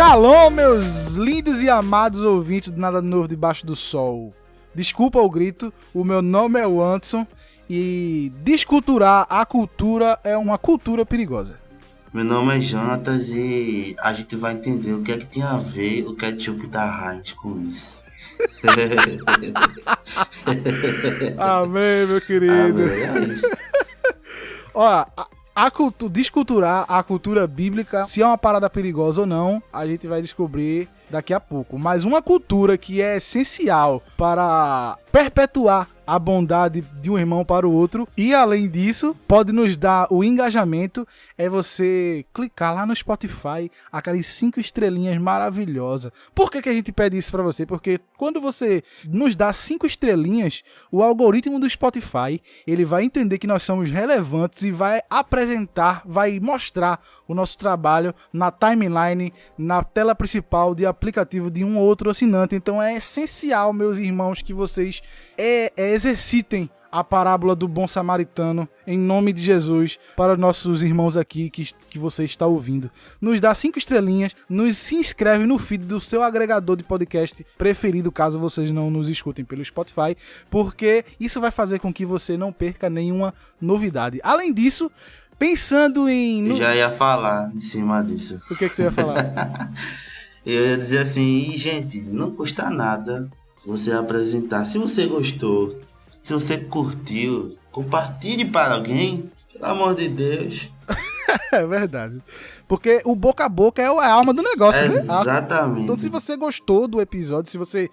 Shalom, meus lindos e amados ouvintes do Nada Novo Debaixo do Sol. Desculpa o grito, o meu nome é o Anderson e desculturar a cultura é uma cultura perigosa. Meu nome é Jonatas e a gente vai entender o que é que tem a ver o ketchup da Heinz com isso. Amém, meu querido. Amém, é isso. Ó, desculturar a cultura bíblica, se é uma parada perigosa ou não, a gente vai descobrir daqui a pouco. Mas uma cultura que é essencial para perpetuar a bondade de um irmão para o outro e, além disso, pode nos dar o engajamento, é você clicar lá no Spotify, aquelas 5 estrelinhas maravilhosas. Por que a gente pede isso para você? Porque quando você nos dá 5 estrelinhas, o algoritmo do Spotify, ele vai entender que nós somos relevantes e vai apresentar, vai mostrar o nosso trabalho na timeline, na tela principal de aplicativo de um ou outro assinante. Então é essencial, meus irmãos, que vocês exercitem a parábola do bom samaritano em nome de Jesus para os nossos irmãos aqui que você está ouvindo. Nos dá 5 estrelinhas, se inscreve no feed do seu agregador de podcast preferido, caso vocês não nos escutem pelo Spotify, porque isso vai fazer com que você não perca nenhuma novidade. Além disso, pensando em... Eu já ia falar em cima disso. O que tu ia falar? Eu ia dizer assim, gente, não custa nada você apresentar. Se você gostou, se você curtiu, compartilhe para alguém, pelo amor de Deus. É verdade. Porque o boca a boca é a alma do negócio, né? Exatamente. Então, se você gostou do episódio, se você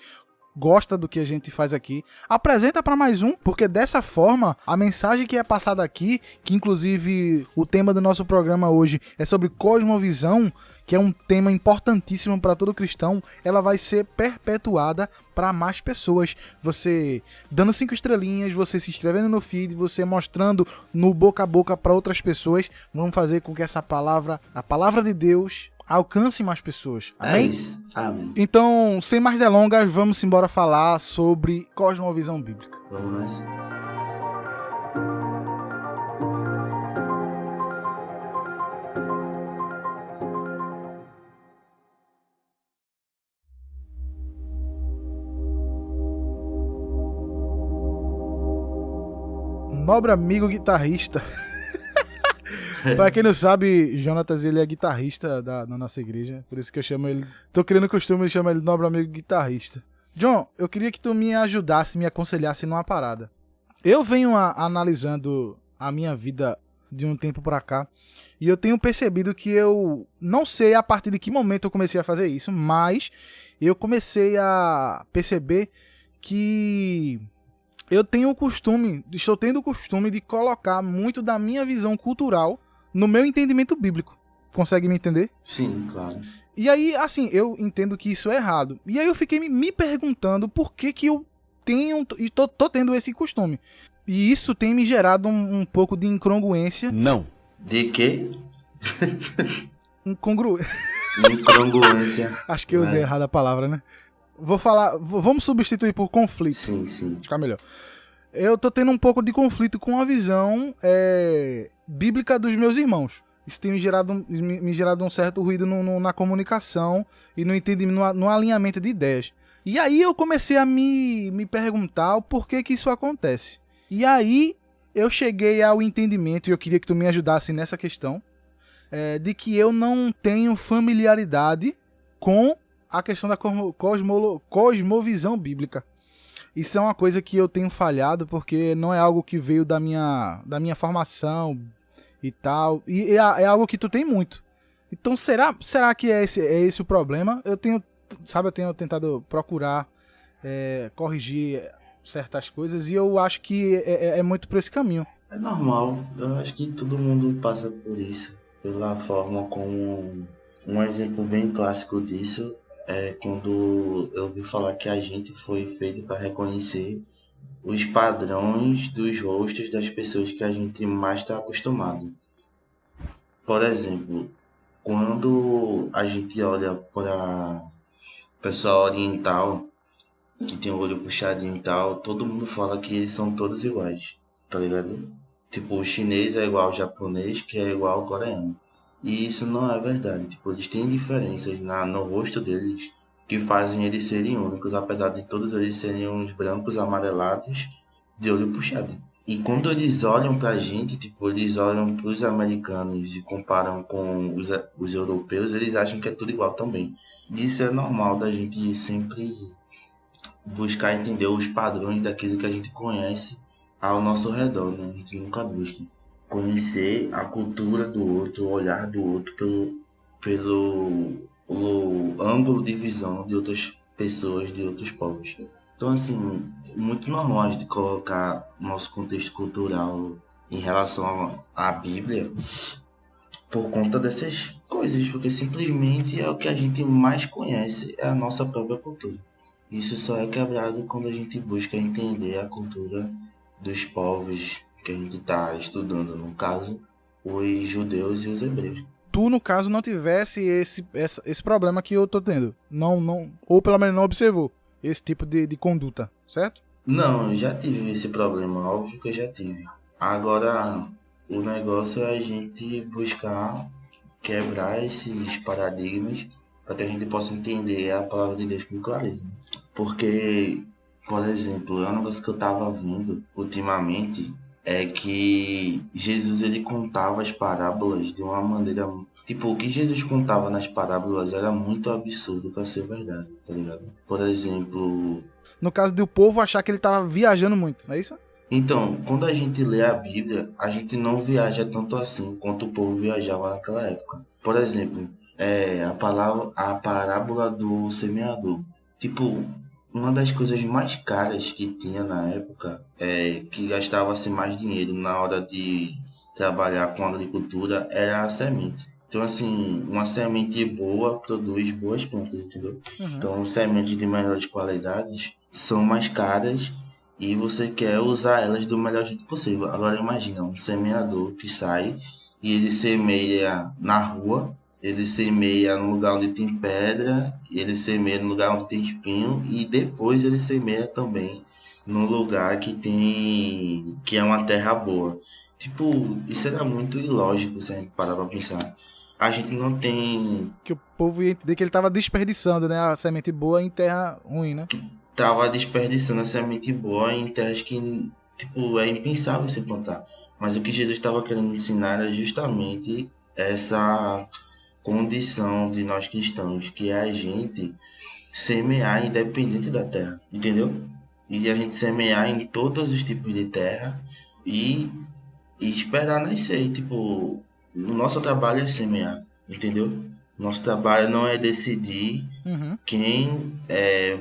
gosta do que a gente faz aqui, apresenta para mais um, porque dessa forma, a mensagem que é passada aqui, que inclusive o tema do nosso programa hoje é sobre cosmovisão, que é um tema importantíssimo para todo cristão, ela vai ser perpetuada para mais pessoas. Você dando 5 estrelinhas, você se inscrevendo no feed, você mostrando no boca a boca para outras pessoas, vão fazer com que essa palavra, a palavra de Deus, alcance mais pessoas. Amém? É isso. Amém. Então, sem mais delongas, vamos embora falar sobre cosmovisão bíblica. Vamos nessa. Nobre amigo guitarrista. Pra quem não sabe, Jonatas, ele é guitarrista da nossa igreja. Por isso que eu chamo ele... Tô criando costume de chamar ele de nobre amigo guitarrista. John, eu queria que tu me ajudasse, me aconselhasse numa parada. Eu venho analisando a minha vida de um tempo pra cá, e eu tenho percebido que eu não sei a partir de que momento eu comecei a fazer isso, mas eu comecei a perceber que eu estou tendo o costume de colocar muito da minha visão cultural no meu entendimento bíblico. Consegue me entender? Sim, claro. E aí, assim, eu entendo que isso é errado. E aí eu fiquei me perguntando por que eu tenho e tô tendo esse costume. E isso tem me gerado um pouco de incongruência. Não. De quê? Incongruência. Acho que eu usei errado a palavra, né? Vamos substituir por conflito. Sim. Ficar melhor. Eu tô tendo um pouco de conflito com a visão bíblica dos meus irmãos. Isso tem me gerado um certo ruído na comunicação e no entendimento, no alinhamento de ideias. E aí eu comecei a me perguntar o porquê que isso acontece. E aí eu cheguei ao entendimento, e eu queria que tu me ajudasse nessa questão, de que eu não tenho familiaridade com a questão da cosmovisão bíblica. Isso é uma coisa que eu tenho falhado, porque não é algo que veio da minha formação e tal. E é algo que tu tem muito. Então, será que é esse o problema? Eu tenho tentado procurar corrigir certas coisas, e eu acho que é muito por esse caminho. É normal. Eu acho que todo mundo passa por isso. Pela forma como... Um exemplo bem clássico disso é quando eu ouvi falar que a gente foi feito para reconhecer os padrões dos rostos das pessoas que a gente mais está acostumado. Por exemplo, quando a gente olha para o pessoal oriental, que tem o olho puxadinho e tal, todo mundo fala que eles são todos iguais, tá ligado? Tipo, o chinês é igual ao japonês, que é igual ao coreano. E isso não é verdade. Tipo, eles têm diferenças no rosto deles que fazem eles serem únicos, apesar de todos eles serem uns brancos amarelados de olho puxado. E quando eles olham pra gente, tipo, eles olham pros americanos e comparam com os europeus, eles acham que é tudo igual também. E isso é normal da gente sempre buscar entender os padrões daquilo que a gente conhece ao nosso redor, né? A gente nunca busca conhecer a cultura do outro, o olhar do outro pelo ângulo de visão de outras pessoas, de outros povos. Então, assim, é muito normal a gente colocar nosso contexto cultural em relação à Bíblia por conta dessas coisas, porque simplesmente é o que a gente mais conhece, é a nossa própria cultura. Isso só é quebrado quando a gente busca entender a cultura dos povos que a gente está estudando, no caso, os judeus e os hebreus. Tu, no caso, não tivesse esse problema que eu tô tendo. Não, ou pelo menos não observou esse tipo de conduta, certo? Não, eu já tive esse problema, óbvio que eu já tive. Agora, o negócio é a gente buscar quebrar esses paradigmas para que a gente possa entender a palavra de Deus com clareza, né? Porque, por exemplo, é um negócio que eu tava vendo ultimamente é que Jesus ele contava as parábolas de uma maneira, tipo, o que Jesus contava nas parábolas era muito absurdo para ser verdade, tá ligado? Por exemplo, No caso do povo achar que ele tava viajando muito, não é isso? então, quando a gente lê a Bíblia, a gente não viaja tanto assim quanto o povo viajava naquela época. Por exemplo, a parábola do semeador. Tipo, uma das coisas mais caras que tinha na época é que gastava-se mais dinheiro na hora de trabalhar com agricultura era a semente. Então, assim, uma semente boa produz boas plantas, entendeu? Uhum. Então, sementes de melhores qualidades são mais caras e você quer usar elas do melhor jeito possível. Agora imagina um semeador que sai e ele semeia na rua, ele semeia no lugar onde tem pedra, ele semeia no lugar onde tem espinho e depois ele semeia também no lugar que é uma terra boa. Tipo, isso era muito ilógico se a gente parar pra pensar. A gente não tem Que o povo ia entender que ele tava desperdiçando, né? A semente boa em terra ruim, né? tava desperdiçando a semente boa em terras que, tipo, é impensável se plantar. Mas o que Jesus estava querendo ensinar era justamente essa condição de nós cristãos, que é a gente semear independente da terra, entendeu? E a gente semear em todos os tipos de terra e, e esperar nascer. E, tipo, o nosso trabalho é semear, entendeu? Nosso trabalho não é decidir Uhum. quem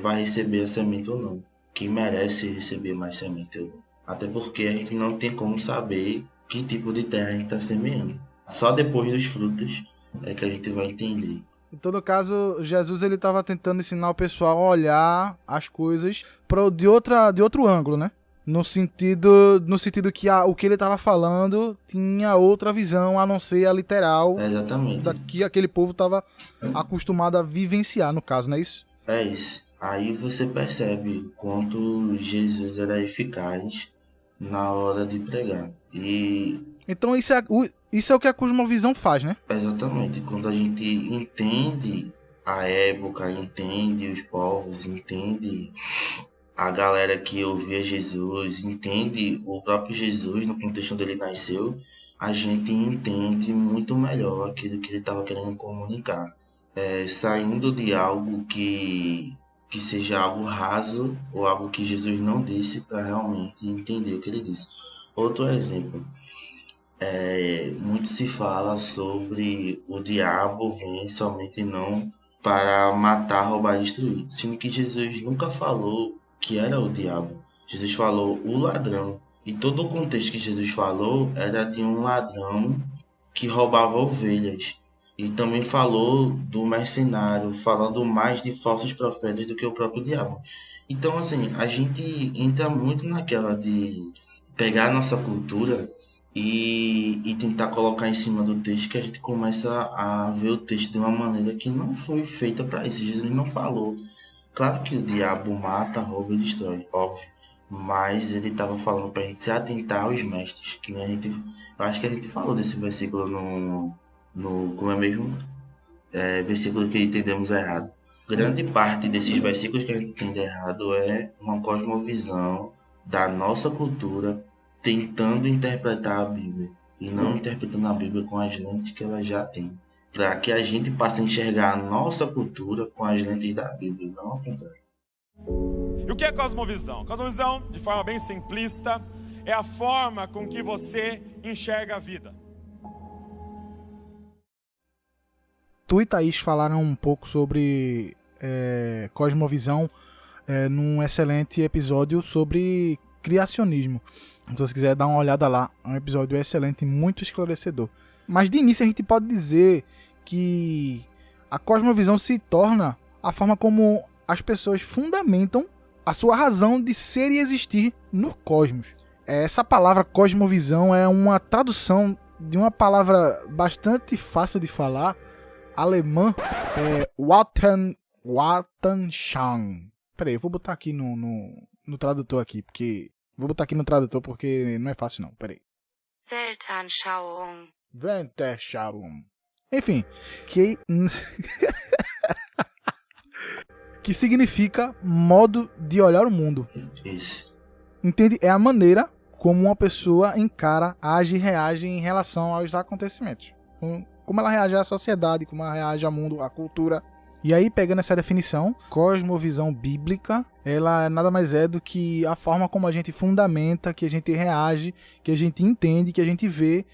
vai receber a semente ou não, quem merece receber mais semente ou não. Até porque a gente não tem como saber que tipo de terra a gente está semeando. Só depois dos frutos é que a gente vai entender. Então, no caso, Jesus ele tava tentando ensinar o pessoal a olhar as coisas de outro ângulo, né? No sentido que o que ele tava falando tinha outra visão a não ser a literal É da exatamente, que aquele povo tava acostumado a vivenciar, no caso, não é isso? é isso. Aí você percebe o quanto Jesus era eficaz na hora de pregar. E Então, isso é o que a cosmovisão faz, né? exatamente, quando a gente entende a época, entende os povos, entende a galera que ouvia Jesus, entende o próprio Jesus no contexto onde ele nasceu, a gente entende muito melhor aquilo que ele estava querendo comunicar. Saindo de algo que seja algo raso ou algo que Jesus não disse para realmente entender o que ele disse. Outro exemplo, muito se fala sobre o diabo vem somente não para matar, roubar e destruir, sendo que Jesus nunca falou que era o diabo. Jesus falou o ladrão. E todo o contexto que Jesus falou era de um ladrão que roubava ovelhas. E também falou do mercenário, falando mais de falsos profetas do que o próprio diabo. Então, assim, a gente entra muito naquela de pegar a nossa cultura e tentar colocar em cima do texto que a gente começa a ver o texto de uma maneira que não foi feita para isso. Jesus não falou. Claro que o diabo mata, rouba e destrói, óbvio. Mas ele estava falando para a gente se atentar aos mestres. Que nem a gente. Eu acho que a gente falou desse versículo no como é mesmo? Versículo que entendemos errado. Grande parte desses versículos que a gente entende errado é uma cosmovisão da nossa cultura tentando interpretar a Bíblia e não interpretando a Bíblia com as lentes que ela já tem, para que a gente passe a enxergar a nossa cultura com as lentes da Bíblia, não ao contrário. E o que é cosmovisão? Cosmovisão, de forma bem simplista, é a forma com que você enxerga a vida. Tu e Thaís falaram um pouco sobre cosmovisão num excelente episódio sobre criacionismo. Se você quiser dar uma olhada lá, é um episódio excelente, muito esclarecedor. Mas de início a gente pode dizer que a cosmovisão se torna a forma como as pessoas fundamentam a sua razão de ser e existir no cosmos. Essa palavra cosmovisão é uma tradução de uma palavra bastante fácil de falar, alemã, Weltanschauung. Peraí, eu vou botar aqui no tradutor aqui, porque... Vou botar aqui no tradutor porque não é fácil não, peraí. Weltanschauung. Weltanschauung. Enfim, que... que significa modo de olhar o mundo. Isso. Entende? É a maneira como uma pessoa encara, age e reage em relação aos acontecimentos. Como ela reage à sociedade, como ela reage ao mundo, à cultura. E aí, pegando essa definição, cosmovisão bíblica, ela nada mais é do que a forma como a gente fundamenta, que a gente reage, que a gente entende, que a gente vê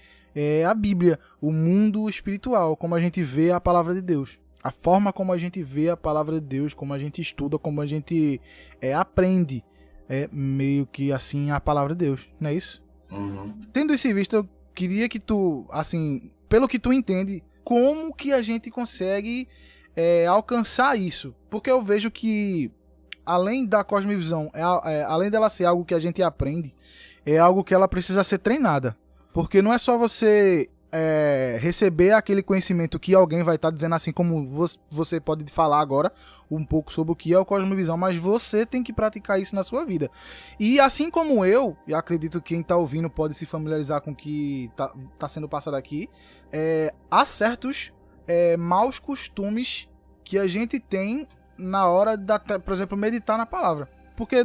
a Bíblia, o mundo espiritual, como a gente vê a palavra de Deus. A forma como a gente vê a palavra de Deus, como a gente estuda, como a gente aprende, meio que assim a palavra de Deus, não é isso? Uhum. Tendo isso em vista, eu queria que tu, assim, pelo que tu entende, como que a gente consegue alcançar isso? Porque eu vejo que, além da cosmovisão, além dela ser algo que a gente aprende, é algo que ela precisa ser treinada. Porque não é só você receber aquele conhecimento que alguém vai estar dizendo, assim como você pode falar agora um pouco sobre o que é o cosmovisão, mas você tem que praticar isso na sua vida. E assim como eu, e acredito que quem está ouvindo pode se familiarizar com o que tá sendo passado aqui, há certos maus costumes que a gente tem na hora, por exemplo, meditar na palavra. Porque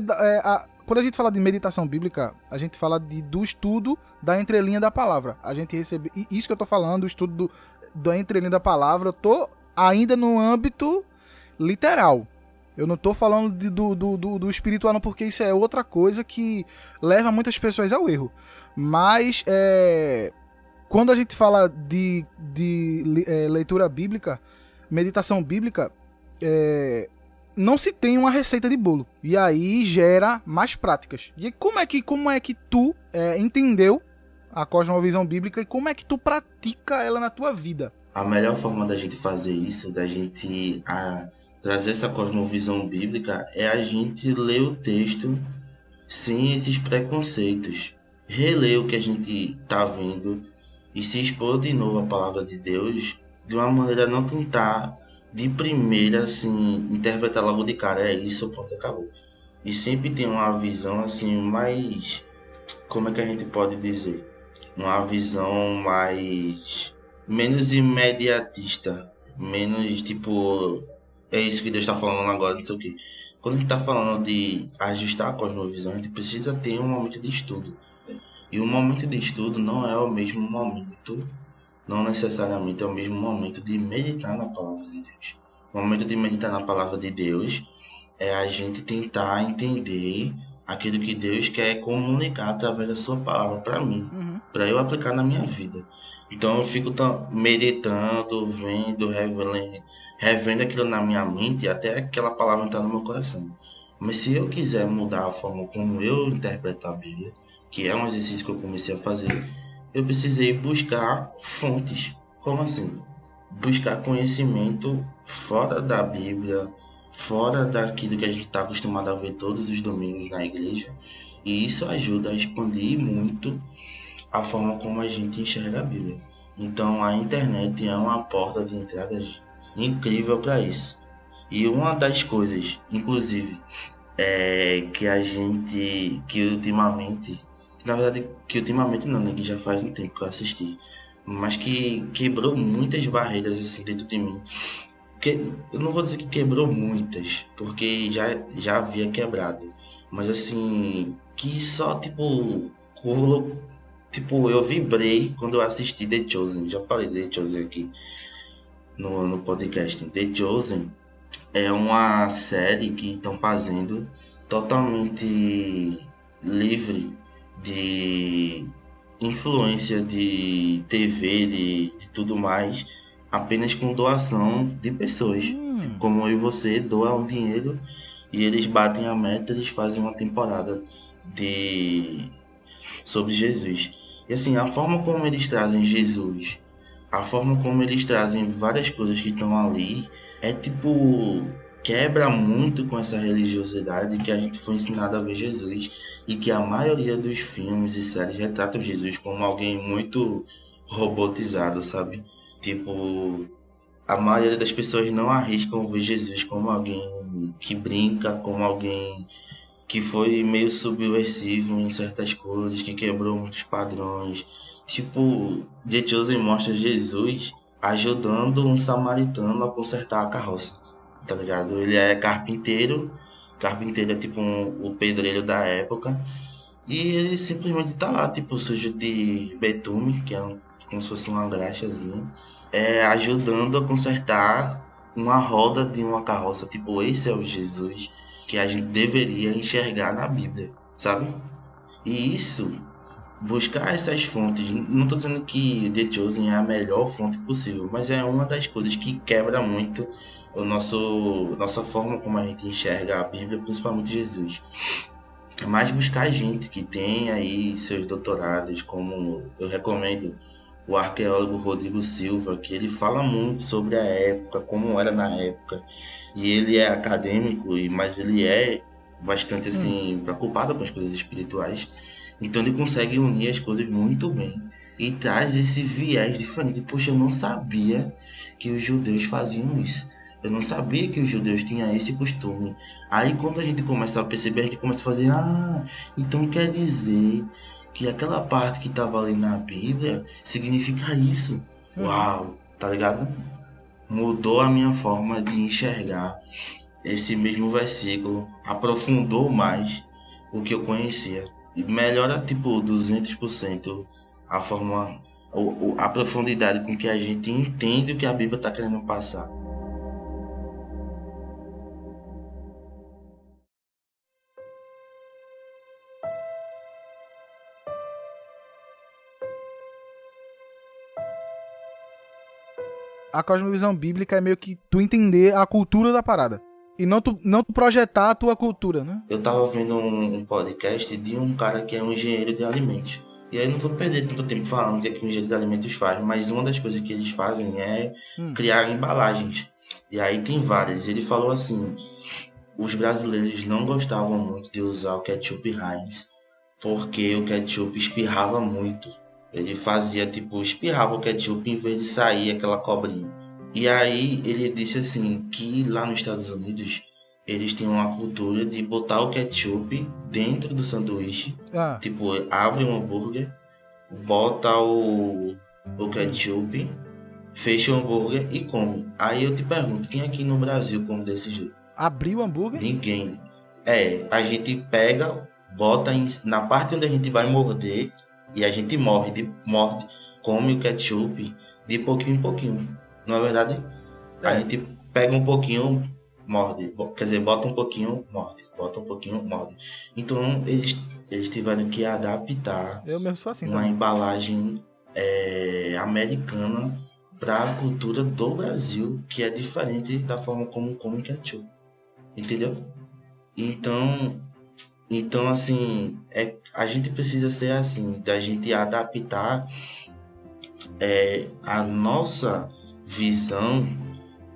quando a gente fala de meditação bíblica, a gente fala do estudo da entrelinha da palavra. A gente recebe... Isso que eu tô falando, o estudo da entrelinha da palavra, eu tô ainda no âmbito literal. Eu não tô falando do espiritual, não, porque isso é outra coisa que leva muitas pessoas ao erro. Mas, quando a gente fala de leitura bíblica, meditação bíblica, não se tem uma receita de bolo. E aí gera mais práticas. E como é que tu entendeu a cosmovisão bíblica e como é que tu pratica ela na tua vida? A melhor forma da gente fazer isso, da gente trazer essa cosmovisão bíblica, é a gente ler o texto sem esses preconceitos. Reler o que a gente tá vendo e se expor de novo à palavra de Deus de uma maneira a não tentar de primeira, assim, interpretar logo de cara, é isso, pronto, acabou. E sempre tem uma visão, assim, mais... Como é que a gente pode dizer? Uma visão mais... menos imediatista. Menos, tipo... É isso que Deus está falando agora, não sei o quê. Quando a gente está falando de ajustar a cosmovisão, a gente precisa ter um momento de estudo. E o momento de estudo não é o mesmo momento... Não necessariamente é o mesmo momento de meditar na palavra de Deus. O momento de meditar na palavra de Deus é a gente tentar entender aquilo que Deus quer comunicar através da sua palavra para mim, para eu aplicar na minha vida. Então eu fico meditando, vendo, revendo aquilo na minha mente até aquela palavra entrar no meu coração. Mas se eu quiser mudar a forma como eu interpreto a Bíblia, que é um exercício que eu comecei a fazer, eu precisei buscar fontes. Como assim? Buscar conhecimento fora da Bíblia, fora daquilo que a gente está acostumado a ver todos os domingos na igreja. E isso ajuda a expandir muito a forma como a gente enxerga a Bíblia. Então a internet é uma porta de entrada incrível para isso. E uma das coisas, inclusive, que ultimamente... Na verdade, que ultimamente não, né? Que já faz um tempo que eu assisti. mas que quebrou muitas barreiras assim dentro de mim. Eu não vou dizer que quebrou muitas, porque já havia quebrado, mas assim, que só tipo, eu vibrei quando eu assisti The Chosen. Já falei The Chosen aqui no podcast. The Chosen é uma série que estão fazendo totalmente livre de influência de TV, de tudo mais, apenas com doação de pessoas. Tipo, como eu e você, doam um dinheiro e eles batem a meta, eles fazem uma temporada de sobre Jesus. E assim, a forma como eles trazem Jesus, a forma como eles trazem várias coisas que estão ali, é tipo, quebra muito com essa religiosidade que a gente foi ensinado a ver Jesus e que a maioria dos filmes e séries retratam Jesus como alguém muito robotizado, sabe? Tipo, a maioria das pessoas não arriscam ver Jesus como alguém que brinca, como alguém que foi meio subversivo em certas coisas, que quebrou muitos padrões. Tipo, The Chosen mostra Jesus ajudando um samaritano a consertar a carroça, tá ligado? Ele é carpinteiro é tipo o pedreiro da época, e ele simplesmente tá lá, tipo, sujo de betume, que é como se fosse uma graxazinha, ajudando a consertar uma roda de uma carroça. Tipo, esse é o Jesus que a gente deveria enxergar na Bíblia, sabe? E isso, buscar essas fontes, não tô dizendo que The Chosen é a melhor fonte possível, mas é uma das coisas que quebra muito nossa forma como a gente enxerga a Bíblia, principalmente Jesus. Mas buscar gente que tem aí seus doutorados, como eu recomendo o arqueólogo Rodrigo Silva, que ele fala muito sobre a época, como era na época. E ele é acadêmico, mas ele é bastante assim preocupado com as coisas espirituais. Então ele consegue unir as coisas muito bem e traz esse viés diferente. Poxa, eu não sabia que os judeus faziam isso. Eu não sabia que os judeus tinham esse costume. Aí quando a gente começa a perceber, a gente começa a fazer, então quer dizer que aquela parte que estava ali na Bíblia significa isso. Uau, tá ligado? Mudou a minha forma de enxergar esse mesmo versículo, aprofundou mais o que eu conhecia. E melhora tipo 200% a forma, a profundidade com que a gente entende o que a Bíblia está querendo passar. A cosmovisão bíblica é meio que tu entender a cultura da parada. E não tu projetar a tua cultura, né? Eu tava vendo um podcast de um cara que é um engenheiro de alimentos. E aí não vou perder tanto tempo falando o que é que o engenheiro de alimentos faz, mas uma das coisas que eles fazem é criar embalagens. E aí tem várias. Ele falou assim, os brasileiros não gostavam muito de usar o ketchup Heinz, porque o ketchup espirrava muito. Ele fazia, tipo, espirrava o ketchup em vez de sair aquela cobrinha. E aí ele disse assim, que lá nos Estados Unidos eles têm uma cultura de botar o ketchup dentro do sanduíche. Tipo, abre um hambúrguer, bota o ketchup, fecha o hambúrguer e come. Aí eu te pergunto, quem aqui no Brasil come desse jeito? Abrir o hambúrguer? Ninguém. A gente pega, bota na parte onde a gente vai morder e a gente morde, come o ketchup de pouquinho em pouquinho. Não é verdade? A gente pega um pouquinho, morde. Quer dizer, bota um pouquinho, morde. Bota um pouquinho, morde. Então eles tiveram que adaptar eu mesmo sou assim, uma embalagem americana para a cultura do Brasil, que é diferente da forma como come ketchup. Entendeu? Então assim, a gente precisa ser assim, da gente adaptar a nossa visão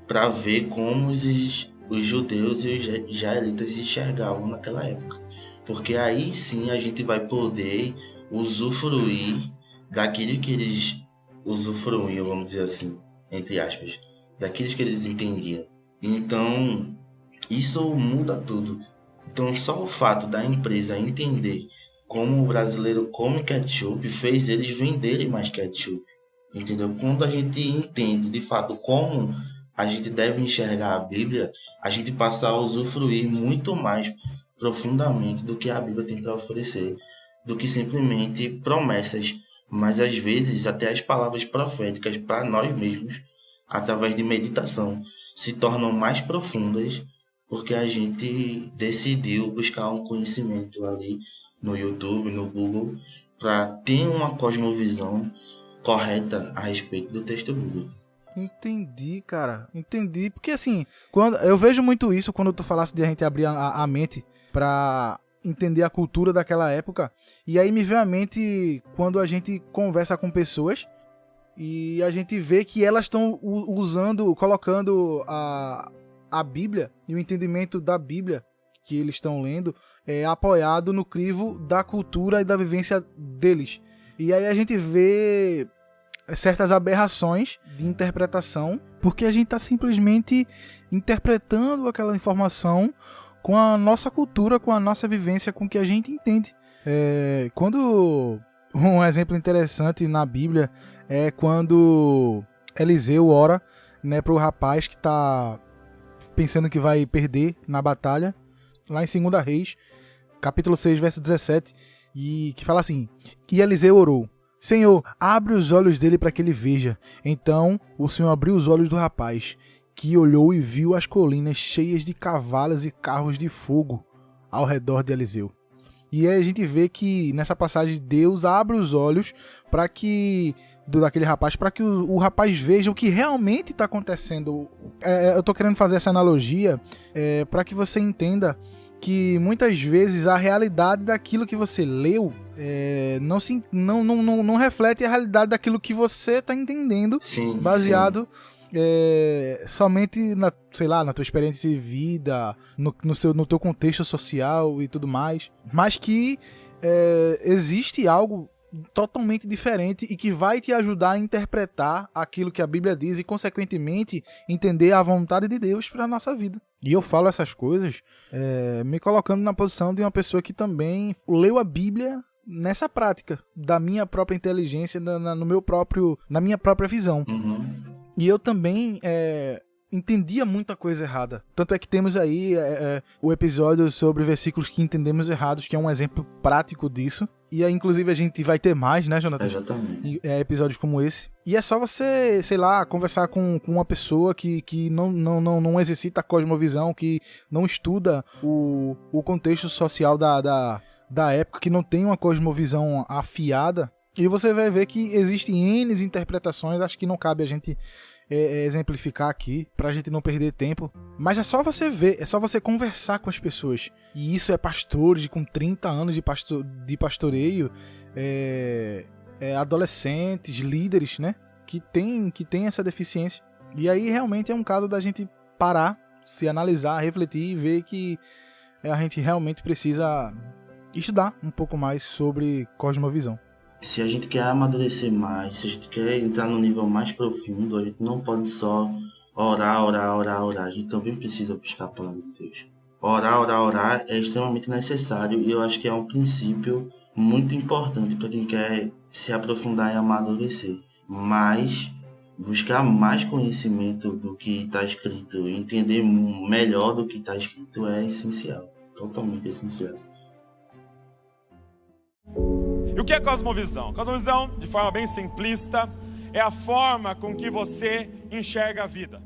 para ver como os judeus e os israelitas enxergavam naquela época. Porque aí sim a gente vai poder usufruir daquilo que eles usufruíam, vamos dizer assim, entre aspas, daquilo que eles entendiam. Então, isso muda tudo. Então, só o fato da empresa entender como o brasileiro come ketchup fez eles venderem mais ketchup. entendeu? Quando a gente entende de fato como a gente deve enxergar a Bíblia, a gente passa a usufruir muito mais profundamente do que a Bíblia tem para oferecer, do que simplesmente promessas, mas às vezes até as palavras proféticas para nós mesmos, através de meditação, se tornam mais profundas porque a gente decidiu buscar um conhecimento ali no YouTube, no Google, para ter uma cosmovisão correta a respeito do texto bíblico. Entendi, cara. Entendi. Porque assim, quando eu vejo muito isso quando tu falasse de a gente abrir a mente pra entender a cultura daquela época. E aí me vem à mente quando a gente conversa com pessoas e a gente vê que elas estão colocando a Bíblia e o entendimento da Bíblia que eles estão lendo apoiado no crivo da cultura e da vivência deles. E aí a gente vê certas aberrações de interpretação, porque a gente está simplesmente interpretando aquela informação com a nossa cultura, com a nossa vivência, com o que a gente entende. Quando um exemplo interessante na Bíblia é quando Eliseu ora, né, para o rapaz que está pensando que vai perder na batalha, lá em 2 Reis, capítulo 6, verso 17, e que fala assim: e Eliseu orou: Senhor, abre os olhos dele para que ele veja. Então o Senhor abriu os olhos do rapaz, que olhou e viu as colinas cheias de cavalos e carros de fogo ao redor de Eliseu. E aí a gente vê que nessa passagem Deus abre os olhos para que daquele rapaz, para que o rapaz veja o que realmente está acontecendo. Eu estou querendo fazer essa analogia para que você entenda que muitas vezes a realidade daquilo que você leu não reflete a realidade daquilo que você está entendendo, Sim, baseado somente na tua experiência de vida, no teu contexto social e tudo mais, mas que existe algo totalmente diferente e que vai te ajudar a interpretar aquilo que a Bíblia diz e, consequentemente, entender a vontade de Deus para a nossa vida. E eu falo essas coisas me colocando na posição de uma pessoa que também leu a Bíblia nessa prática, da minha própria inteligência, na minha própria visão. Uhum. E eu também entendia muita coisa errada. Tanto é que temos aí o episódio sobre versículos que entendemos errados, que é um exemplo prático disso. E aí, inclusive, a gente vai ter mais, né, Jonathan? Exatamente. Episódios como esse. E é só você, conversar com uma pessoa que não exercita a cosmovisão, que não estuda o contexto social da época, que não tem uma cosmovisão afiada. E você vai ver que existem N interpretações. Acho que não cabe a gente exemplificar aqui, pra gente não perder tempo. Mas é só você ver, é só você conversar com as pessoas. E isso é pastores com 30 anos de pastoreio, adolescentes, líderes, né? Que tem essa deficiência. E aí realmente é um caso da gente parar, se analisar, refletir e ver que a gente realmente precisa estudar um pouco mais sobre cosmovisão. Se a gente quer amadurecer mais, se a gente quer entrar num nível mais profundo, a gente não pode só orar. A gente também precisa buscar a palavra de Deus. Orar é extremamente necessário e eu acho que é um princípio muito importante para quem quer se aprofundar e amadurecer. Mas buscar mais conhecimento do que está escrito, entender melhor do que está escrito é essencial, totalmente essencial. E o que é cosmovisão? Cosmovisão, de forma bem simplista, é a forma com que você enxerga a vida.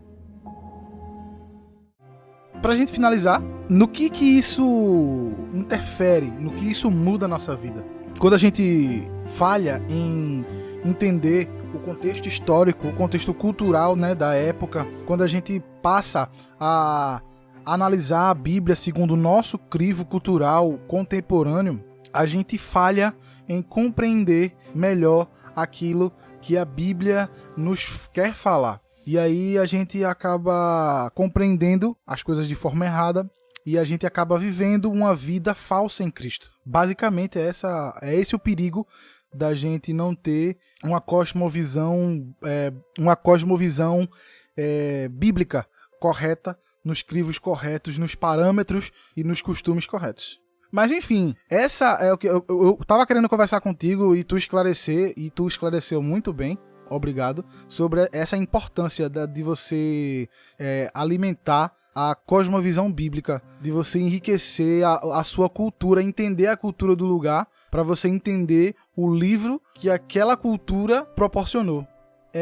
Pra gente finalizar, no que isso interfere, no que isso muda a nossa vida? Quando a gente falha em entender o contexto histórico, o contexto cultural, né, da época, quando a gente passa a analisar a Bíblia segundo o nosso crivo cultural contemporâneo, a gente falha em compreender melhor aquilo que a Bíblia nos quer falar. E aí a gente acaba compreendendo as coisas de forma errada e a gente acaba vivendo uma vida falsa em Cristo. Basicamente é esse o perigo da gente não ter uma cosmovisão bíblica correta, nos crivos corretos, nos parâmetros e nos costumes corretos. Mas enfim, essa é o que eu tava querendo conversar contigo e tu esclareceu muito bem. obrigado, sobre essa importância de você alimentar a cosmovisão bíblica, de você enriquecer a sua cultura, entender a cultura do lugar, para você entender o livro que aquela cultura proporcionou.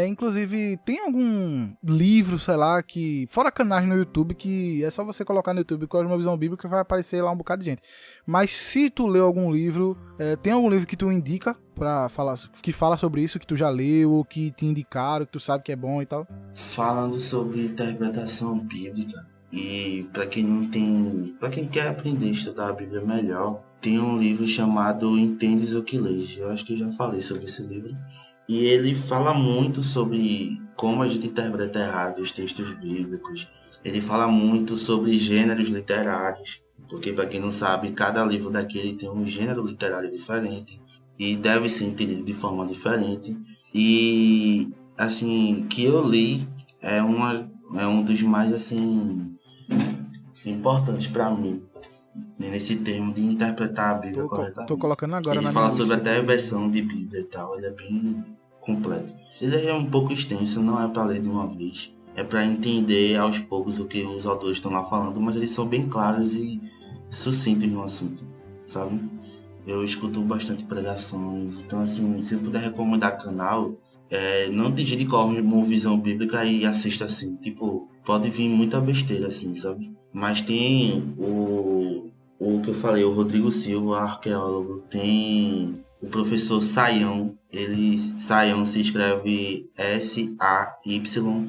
Inclusive, tem algum livro, sei lá, que fora canais no YouTube, que é só você colocar no YouTube Cosmovisão Bíblica que vai aparecer lá um bocado de gente. Mas se tu leu algum livro, tem algum livro que tu indica pra falar, que fala sobre isso, que tu já leu, ou que te indicaram, que tu sabe que é bom e tal? Falando sobre interpretação bíblica, e para quem quer aprender a estudar a Bíblia melhor, tem um livro chamado Entendes o que Lês. Eu acho que eu já falei sobre esse livro. E ele fala muito sobre como a gente interpreta errado os textos bíblicos. Ele fala muito sobre gêneros literários, porque, para quem não sabe, cada livro daquele tem um gênero literário diferente e deve ser entendido de forma diferente. E, assim, que eu li é um dos mais, assim, importantes para mim, nesse termo de interpretar a Bíblia corretamente. Tô colocando agora ele na fala minha sobre lista. até a versão de Bíblia e tal. Ele é bem completo. Ele é um pouco extenso, não é para ler de uma vez. É para entender aos poucos o que os autores estão lá falando, mas eles são bem claros e sucintos no assunto, sabe? Eu escuto bastante pregações, então, assim, se eu puder recomendar canal, não digite Cosmovisão Bíblica e assista assim. Tipo, pode vir muita besteira assim, sabe? Mas tem o que eu falei, o Rodrigo Silva, arqueólogo, tem o professor Sayão. Sayão se escreve S-A-Y-A-T-O,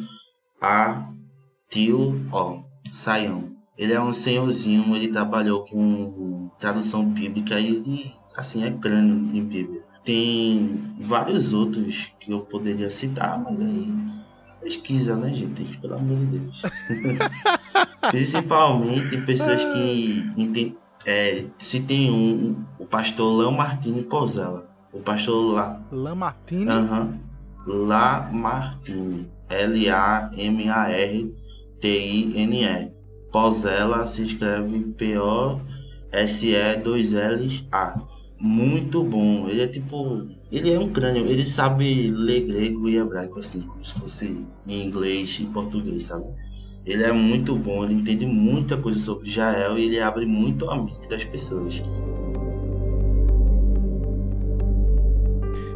Sayão. Ele é um senhorzinho, ele trabalhou com tradução bíblica e ele, assim, é crânio em Bíblia. Tem vários outros que eu poderia citar, mas aí pesquisa, né, gente? Pelo amor de Deus. Principalmente pessoas que se tem o pastor Lamartine Pozella. O pastor Lamartine? Lamartine. Lamartine. Pozella se escreve P-O-S-E-2-L-A. Muito bom. Ele é um crânio. Ele sabe ler grego e hebraico, assim, como se fosse em inglês e português, sabe? Ele é muito bom, ele entende muita coisa sobre Israel e ele abre muito a mente das pessoas.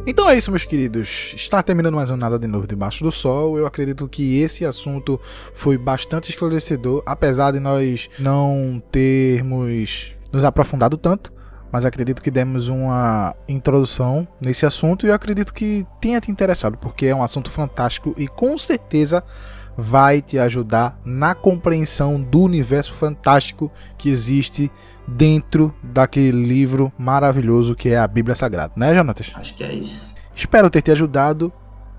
Então é isso, meus queridos. Está terminando mais um Nada de Novo Debaixo do Sol. Eu acredito que esse assunto foi bastante esclarecedor, apesar de nós não termos nos aprofundado tanto. Mas acredito que demos uma introdução nesse assunto e eu acredito que tenha te interessado, porque é um assunto fantástico e com certeza vai te ajudar na compreensão do universo fantástico que existe dentro daquele livro maravilhoso que é a Bíblia Sagrada, né, Jonatas? Acho que é isso. Espero ter te ajudado.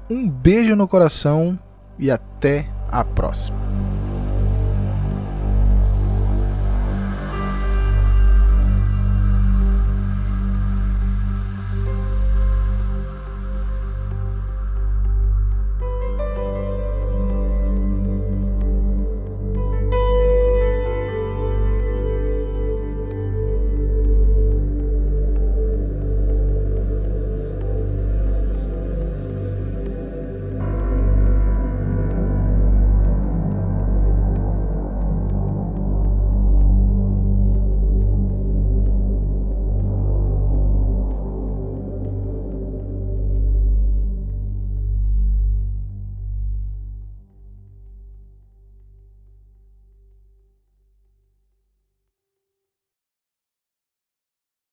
Um beijo no coração e até a próxima.